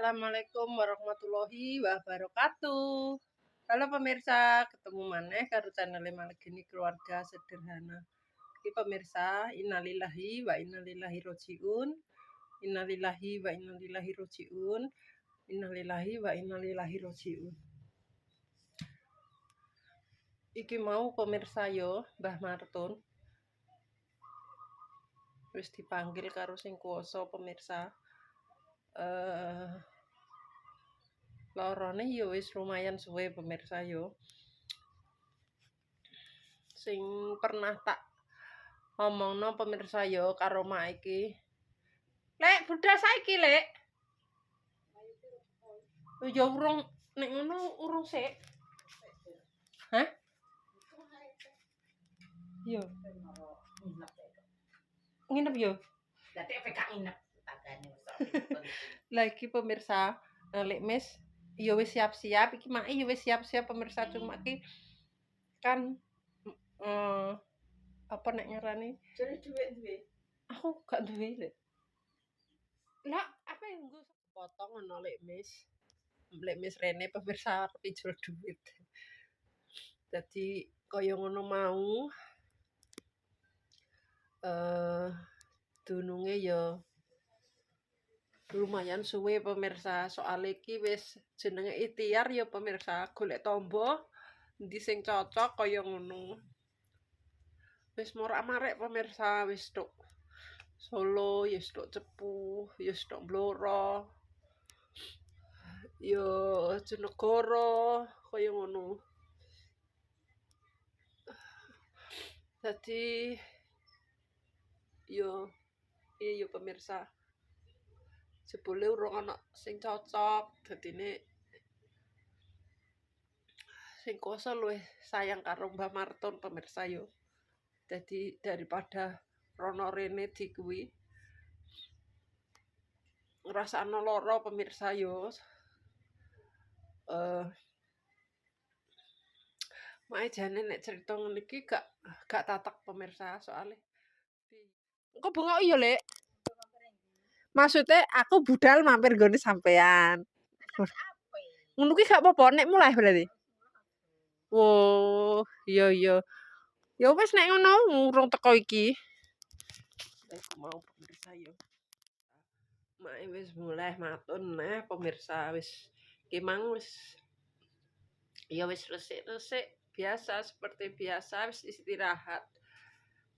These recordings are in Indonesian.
Assalamualaikum warahmatullahi wabarakatuh. Halo pemirsa, ketemu maneh karo channel Malegeni Keluarga Sederhana. Iki pemirsa, innalillahi wa innalillahi rojiun. Innalillahi wa innalillahi rojiun. Innalillahi wa innalillahi rojiun. Iki mau pemirsa yo, Mbah Martun. Wis dipanggil karo sing kuwasa pemirsa. Lorone yo wis lumayan suwe pemirsa yo. Sing pernah tak ngomongno pemirsa yo karo mak iki. Lek budal saiki, Lek. Ya urung nek ngono urung sik. Hah? Yo. Nginep yo. Dadi PK nginep tanggane Lah iki pemirsa, Lek Mis yo wis siap-siap iki mak yo wis siap-siap pemirsa cuma iki kan apa nek ngarani? jare dhuwit duwe. Aku gak duwe, Lek. Lah, apa yang nggo potong ngono Lek Mis. Lek Mis rene pemirsa arep ijol duit. Dadi kaya ngono mau dununge ya lumayan suwe pemirsa, soal iki wis jenenge ikhtiar ya pemirsa, golek tombo endi sing cocok kaya ngono. Wis morak-marek pemirsa, wis tok Solo, wis tok Cepu, wis tok Blora. Ya Jenegara kaya ngono. Dadi yo iya pemirsa. Jebule urung ana sing cocok, dadine sing kuwasa luwih sayang karo Mbah Martun pemirsa yo. Dadi daripada rono rene di kuwi ngrasakno lara pemirsa yo. Mae jane nek cerita ngene iki gak tatak pemirsa soalnya engko bengok iya, Lek. Maksudnya aku budal mampir gone sampean. Ngono ki gak apa-apa nek mulai berarti. Oh, iya. Ya wis nek ngono urung teko iki. Aku mau pemirsa yo. Mae wis mulai matun neh pemirsa wis ki mang wis ya wis resik-resik biasa seperti biasa wis istirahat.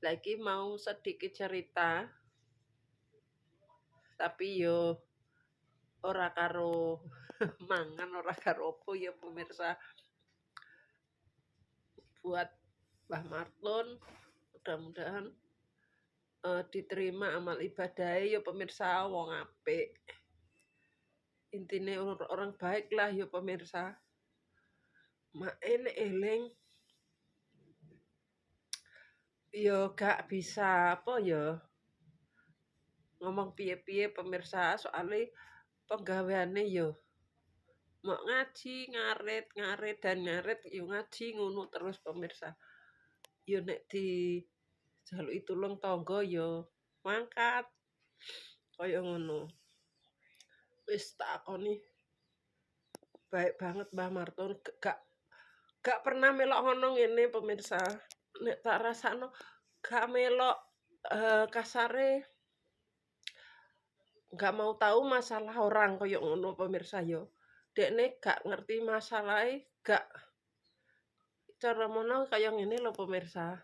Lagi mau sedikit cerita tapi yo ora karo mangan ora karo opo ya pemirsa. Buat Mbah Martun mudah-mudahan diterima amal ibadahnya ya pemirsa, wong apik. Intine orang baik lah ya pemirsa. Mak enek eling yo gak bisa apa ya ngomong piye-piye pemirsa soalnya penggaweane yo mau ngaji ngarit dan ngarit yo ngaji ngono terus pemirsa. Yo nek di jaluki tulung tangga yo mangkat kaya ngono. Wis tak akoni baik banget Mbah Martun gak pernah melok ngono ngene pemirsa. Nek tak rasakno gak melok kasare gak mau tahu masalah orang kaya ngono pemirsa yo. Dekne gak ngerti masalahe gak cara mono kaya ngene lho pemirsa.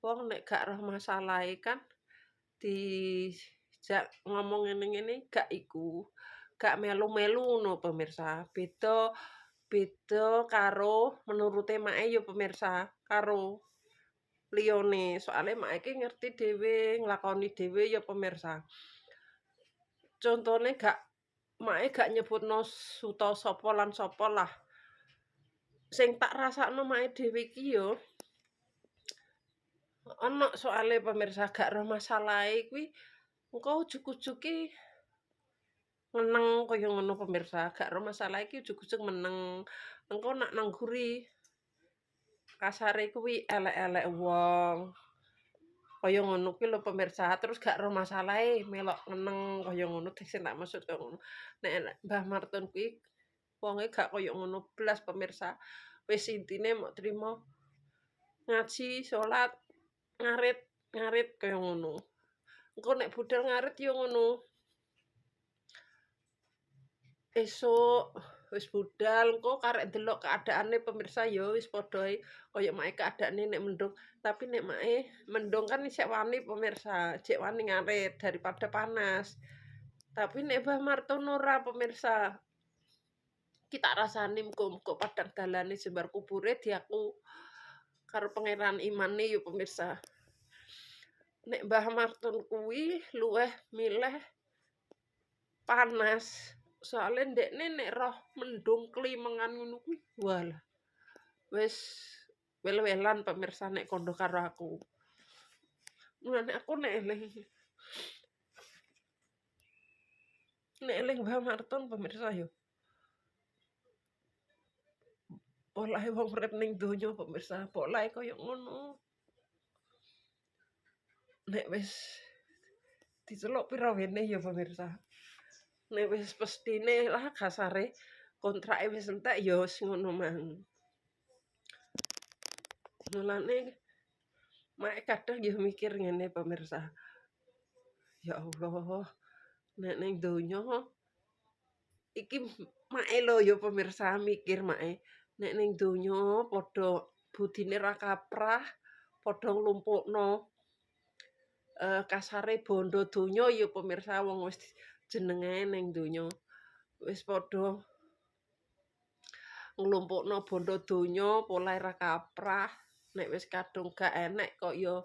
Wong nek gak roh masalahe kan dijak ngomong ngene-ngene gak iku. Gak melu-melu ngono pemirsa. Beda karo menurute make ya pemirsa karo liyane. Soale mak iki ngerti dhewe, nglakoni dhewe ya pemirsa. Contone make gak nyebutno suta sapa lan sapa lah. Sing tak rasakno make dhewe iki ya ana soale pemirsa gak roh masalahe kuwi engko ujug-ujuge meneng kaya ngono pemirsa. Gak roh masalahe iki ujug-ujug meneng. Engko nak nang guri kasare kuwi elek-elek wong. Kaya ngono kuwi lho pemirsa, terus gak ero masalahe melok ngeneng kaya ngono sing tak maksud kaya ngono. Nek Mbah Marton kuwi wonge gak kaya ngono blas pemirsa. Wis intine mok trimo ngaji, salat, ngarit ngarit kaya ngono. Engko nek budal ngarit ya ngono. Esuk wis budal engko karek delok keadaane pemirsa ya wis padha ae kaya mae keadaane nek mendung. Tapi nek mae mendung kan isih wani pemirsa, jek wani ngarit daripada panas. Tapi nek Mbah Marton ora pemirsa. Ki tak rasani muga-muga padang dalane jembar kubure diaku karo pangeran imane ya pemirsa. Nek Mbah Marton kuwi luweh milih panas. Soale ndekne nek roh mendung klimengan ngono kuwi, walah wis wel-welan pemirsa nek kondo karo aku. Mulane aku nek eling Mbah Marton pemirsa yo polahe wong urip ning donya pemirsa, polahe kaya ngono. Nek wis diceluk pira wene ya pemirsa. Nek wis mestine lah kasare kontrake wis entek ya wis ngono mang. Mulane mak kadang ya mikir ngene pemirsa. Ya Allah, nek ning donya iki make lho ya pemirsa mikir make. Nek ning donya padha budine ra kaprah, padha nglumpukno kasare bondo donya ya pemirsa wong wis jenenge ning donya. Wis padha nglumpukno bondo donya polahe ra kaprah. Nek wis kadung gak enek kok ya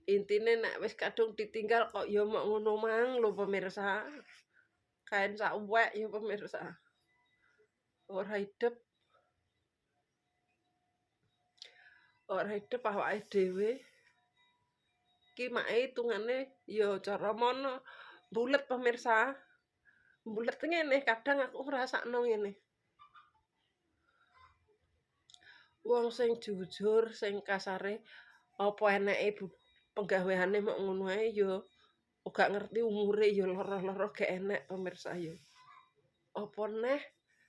intine nek wis kadung ditinggal kok ya mok ngono mang lho pemirsa. Kain sak uwek ya pemirsa. Ora hidup awake dhewe. Ki make hitungane ya cara mono bulet pemirsa. Bulet ngene kadang aku ngrasakno ngene. Wong sing jujur sing kasare apa eneke penggaweane mok ngono ae ya gak ngerti umure ya lara-lara gak enek pemirsa ya. Apa neh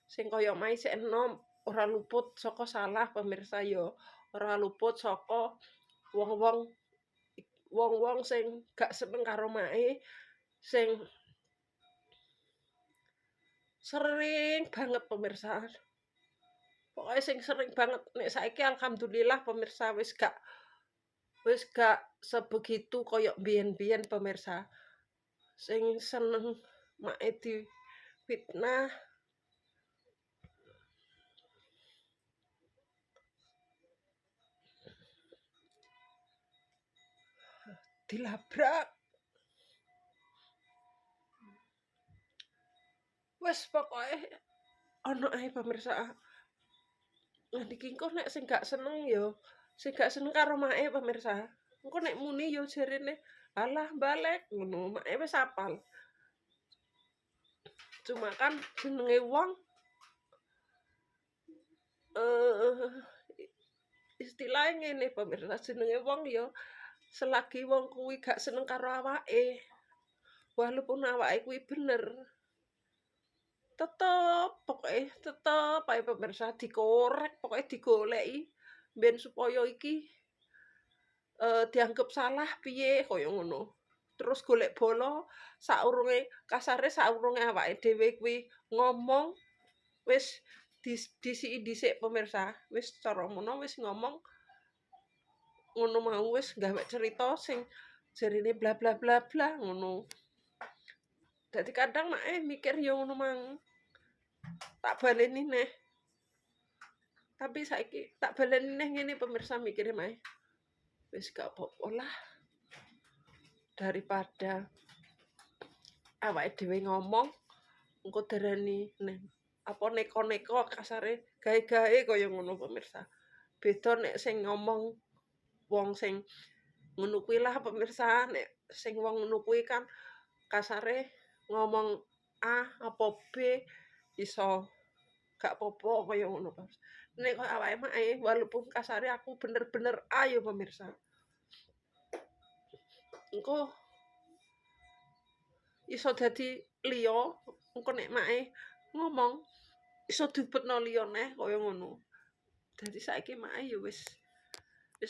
sing kaya mae sik enom ora luput saka salah pemirsa ya. Ora luput saka wong-wong sing gak seneng karo mae sing sering banget pemirsa. Pokoke sing sering banget nek saiki alhamdulillah pemirsa wis gak sebegitu kaya biyen-biyen pemirsa. Sing seneng make difitnah, dilabrak. Wis pokoke ana ae pemirsa. Niki engko nek sing gak seneng ya, sing gak seneng karo mae pemirsa. Engko nek muni ya jarene, "Alah balik," ngono. Mae wis apal. Cuma kan jenenge wong istilahe ngene pemirsa, jenenge wong ya selagi wong kuwi gak seneng karo awake, walaupun awake kuwi bener, tetep ae pemirsa dikorek, pokoke digoleki ben supaya iki dianggep salah piye kaya ngono. Terus golek bala saurunge kasare saurunge awake dhewe kuwi ngomong wis disiki dhisik pemirsa. Wis cara mono wis ngomong ngono mau wis gawe cerita sing jarine bla bla bla bla ngono. Dadi kadang mae mikir ya ngono mang. Tak baleni neh. Tapi saiki tak baleni neh ngene pemirsa mikire mae. Wis gak apa-apa lah. Daripada awake dhewe ngomong engko darani apa neko-neko kasare gawe-gawe kaya ngono pemirsa. Beda nek sing ngomong wong sing ngono kuwi lah pemirsa, nek sing wong ngono kuwi kan kasare ngomong A apa B iso gak apa-apa kaya ngono Mas. Nek koyo awake mae walaupun kasare aku bener-bener A ya pemirsa. engko iso dadi liya, engko nek make ngomong iso dibetno liya neh kaya ngono. Dadi saiki make ya wis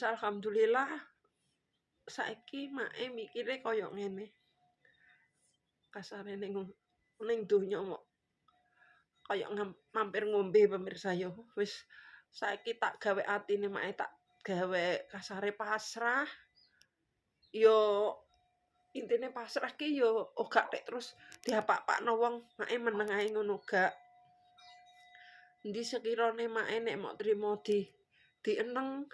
alhamdulillah saiki make mikire kaya ngene. Kasare ning donya mok kaya mampir ngombe pemirsa yo wis saiki tak gawe atine make tak gawe kasare pasrah. Yo intine pasrah ki yo gak tek terus diapak-apakno wong, make meneng ae ngono gak. Endi sekirane make nek mok trimo dieneng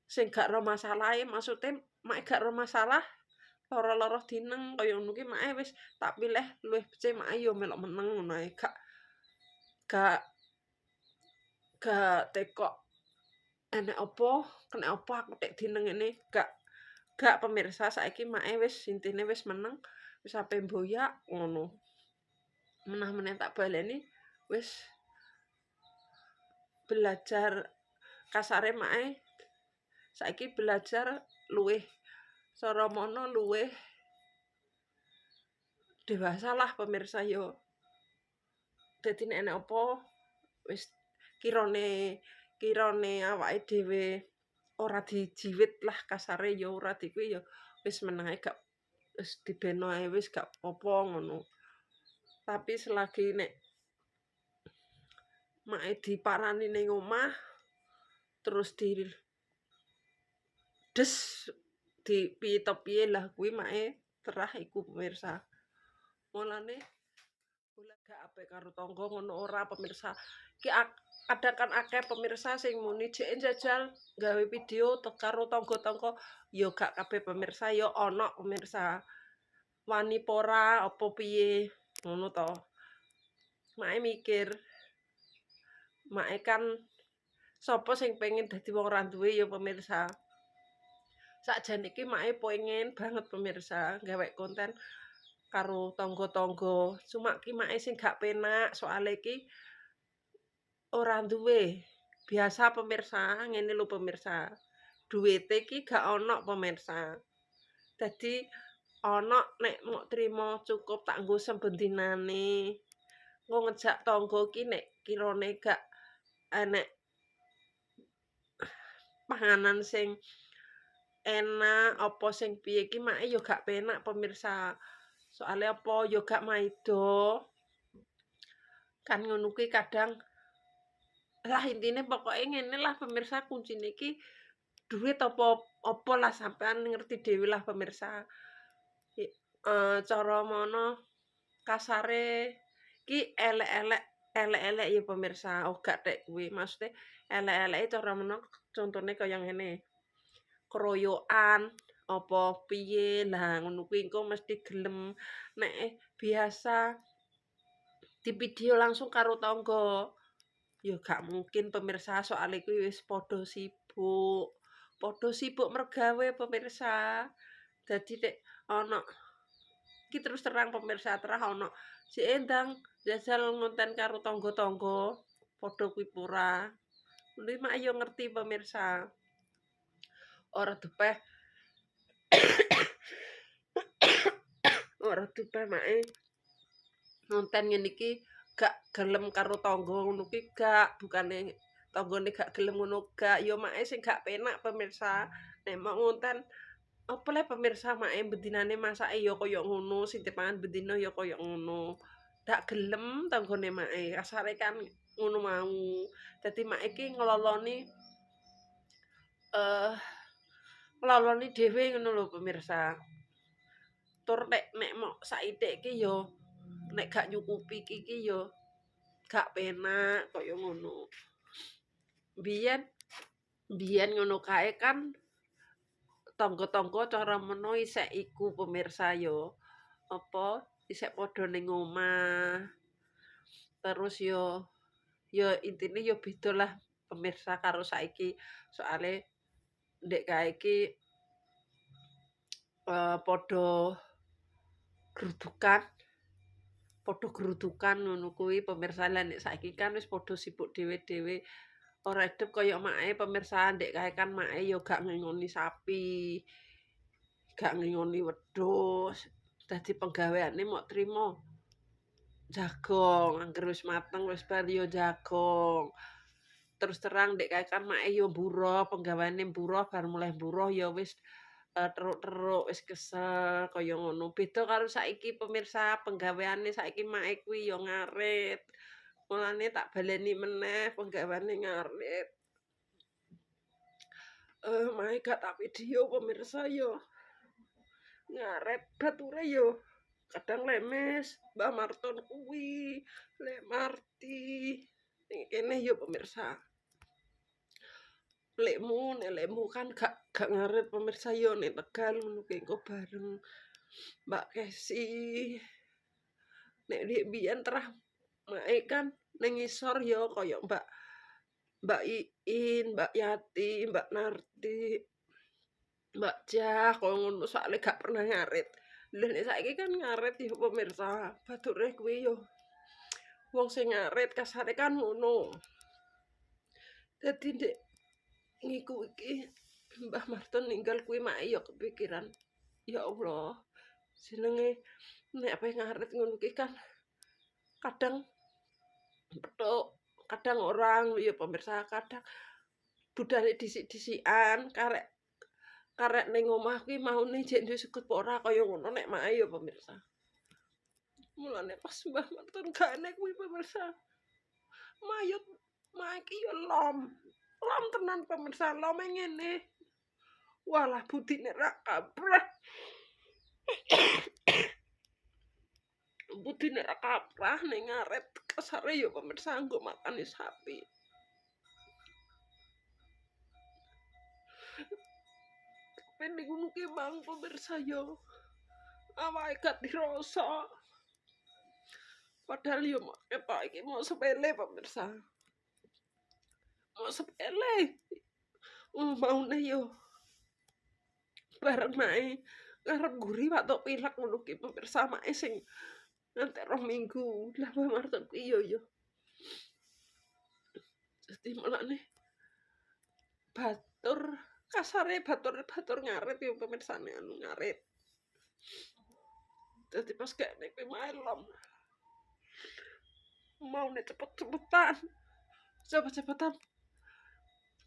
sing gak ro masalahe, maksude make gak ro masalah, lara-lara dineng kaya ngono ki make wis tak pilih luwih becik make yo melok meneng ngono ae, gak tekok enek apa, kenek apa aku tek dineng ngene, gak pemirsa saiki make wis intine wis meneng, wis ape mboyak ngono. Menah-meneh tak baleni wis belajar kasare make saiki belajar luwih cara mono luwih dewasa lah pemirsa yo. Dadi nek enek apa wis kirane awake dhewe ora dijiwit lah kasare yo ora kuwi yo wis meneng ae gak wis dibeno ae wis gak apa ngono. Tapi selagi nek make diparani ning omah terus des piye to piye lah kuwi make terah iku pemirsa. Mulane gak apik karo tangga ngono ora pemirsa. Ki kadang akeh pemirsa sing muni jek njajal gawe video karo tangga-tangga ya gak kabeh pemirsa ya ana pemirsa. Wani apa ora apa piye ngono to. Make mikir make kan sapa sing pengen dadi wong ora duwe ya pemirsa. Sakjane iki make pengen banget pemirsa gawe konten karo tangga-tangga. Cuma ki make sing gak penak soale iki ora duwe. Biasa pemirsa, ngene lho pemirsa. Duwite ki gak ana pemirsa. Dadi ana nek mok trimo cukup tak nggo sembendinane. Engko ngejak tangga ki nek kirane gak enek panganan sing enak apa sing piye ki make ya gak penak pemirsa. Soale apa ya gak maido. Kan ngono kuwi kadang lah intine pokoke ngene lah pemirsa kuncine iki duit apa lah sampean ngerti dhewe lah pemirsa. Cara mono kasare ki elek-elek ya pemirsa, gak tek kuwi. Maksude elek-eleke cara mono contone kaya ngene. Keroyokan apa piye, lah ngono kuwi engko mesti gelem. Nek biasa di video langsung karo tangga ya gak mungkin pemirsa soal kuwi wis padha sibuk mergawe pemirsa. Dadi nek ana iki terus terang pemirsa terah ana si endang njajal ngonten karo tangga-tangga padha kuwi ora. Kuwi mak yo ngerti pemirsa. Ora depeh make ngonten ngene iki gak gelem karo tangga ngono ki gak, bukane tanggane gak gelem ngono gak, ya make sing gak penak pemirsa. Nek mau ngonten apa le pemirsa make bendinane masake ya kaya ngono, sing dipangan bendina ya kaya ngono. Gak gelem tanggane make, kasare kan ngono mau. Dadi make iki ngloloni dhewe ngono lho pemirsa. Tur nek mok saithik ki ya nek gak nyukupi iki ya gak penak kaya ngono. Biyen ngono kae kan tangga-tangga cara mono isek iku pemirsa ya apa isek padha ning omah. Terus ya intine ya beda lah pemirsa karo saiki. Soale ndek kae iki padha grudukan ngono kuwi pemirsa. Lah nek saiki kan wis padha sibuk dhewe-dhewe. Ora edep kaya make pemirsa ndek kae kan make ya gak ngingoni sapi. gak ngingoni wedhus. Dadi penggaweane mok trimo jagong, angger wis mateng wis bar yo jagong. Terus terang ndek kae kan make yo buruh, penggaweane buruh bar mulai buruh ya wis teruk-teruk wis kesel kaya ngono. Beda karo saiki pemirsa, penggaweane saiki make kuwi yo ngarit. Mulane tak baleni meneh penggaweane ngarit. Mae gak tak video pemirsa yo. Ngaret bature yo kadang lemes, Mbah Marton kuwi, Lek Marti. Ning kene yo pemirsa. Lekmu kan gak ngaret pemirsa yo ning Tegal ngono ki engko bareng Mbak Kesi. Nek biyen terah mae kan ning ngisor yo kaya Mbak Iin, Mbak Yati, Mbak Narti, Mbak Jah kaya ngono soalnya gak pernah ngarit. Lha nek saiki kan ngarit yo pemirsa, bature kuwi yo wong sing ngarit kasare kan ngono. Dadi ndek ngiku iki Mbah Marton ninggal kuwi mak yo kepikiran, ya Allah, jenenge nek ape ngarit ngono ki kan kadang petuk, kadang orang ya pemirsa, kadang budale disik-disikan karek ning omah kuwi maune jek duwe suket apa ora kaya ngono nek mak ya pemirsa. Mulane pas Mbah Marton gak enek kuwi pemirsa. Mayut mak iki yo lom. Lom tenan pemirsa, lome ngene. Walah budine ra kaprah. Budine ra kaprah ning ngaret kasare yo pemirsa nggo makane sapi. Pene ngono ki mang pemirsa yo. Awake gak dirasa. Padahal yo ketok iki mau sepele pemirsa. Mau sepele. Maune yo bareng mae ngarep guri watuk pilek ngono ki pemirsa mae sing ngantek 2 minggu. Lah Mbah Marton kuwi yo. Dadi mulane batur kasare batur ngarit yo pemirsane anu ngarit. Dadi pas kene kuwi mae lom. Maune cepet-cepetan. Cepet-cepetan.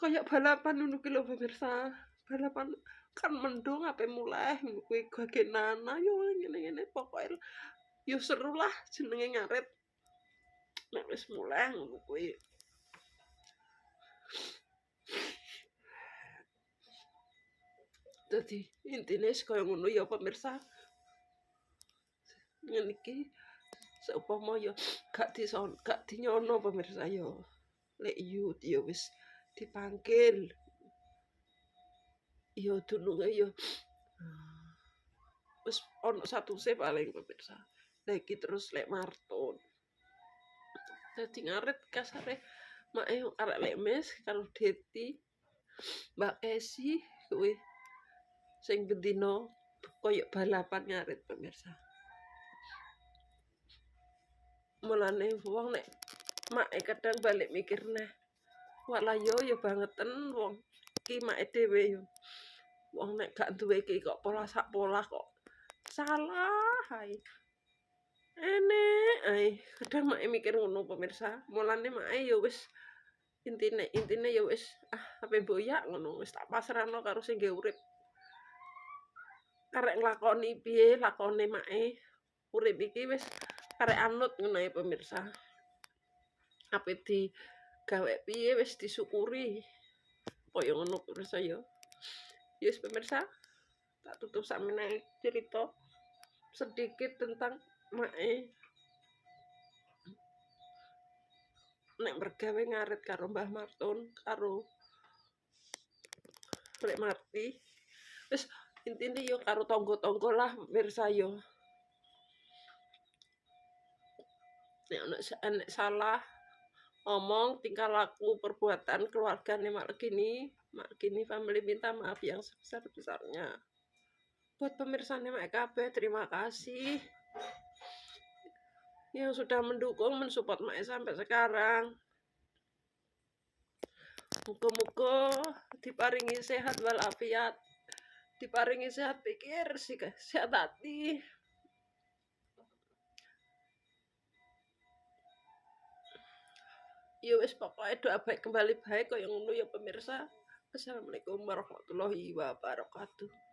Kayak balapan ngono ki lho pemirsa. Balapan kan mendung ape mulai ngono kuwi gagenan. Ayo ngene-ngene pokoke yo seru lah jenenge ngarit. Nek wis mulai ngono kuwi. Dadi intine kaya ngono ya pemirsa. Ngene iki seumpama ya gak dinyono pemirsa ya. Lek yut ya wis dipanggil. Ya dununge ya wis ono satuse paling pemirsa. Lah iki terus Lek Marton. Dadi ngarit kasare mae arek lemes karo Deti, Mbak Esi kuwi sing bendina koyo balapan ngarit pemirsa. Mulane wong nek make kadang balik mikir neh. Walah yo bangeten wong iki make dhewe yo. Wong nek gak duwe iki kok pola sak pola kok salah ae. Enek ae. Kadang make mikir ngono pemirsa. Mulane make yo wis intine ya wis ape boyak ngono wis tak pasrahno karo sing nggawe urip. Karek nglakoni piye lakone make urip iki wis karek anut ngono ae pemirsa. Ape digawe piye wis disyukuri. Kaya ngono pemirsa ya. Yes pemirsa, tak tutup sakmenae cerita sedikit tentang mae nek mergawe ngarit karo Mbah Marton karo Lek Marti. Wis intine yo karo tangga-tangga lah pemirsa yo. Nek salah omong tingkah laku perbuatan keluargane Mak Gini family minta maaf yang sebesar-besarnya. Buat pemirsane Mak kabeh terima kasih yang sudah mendukung mensupport Mak sampai sekarang. Muga-muga diparingi sehat walafiat diparingi sehat pikir, sehat hati. Ya wis pokoke doa baik kembali baik kaya ngono ya pemirsa. Assalamualaikum warahmatullahi wabarakatuh.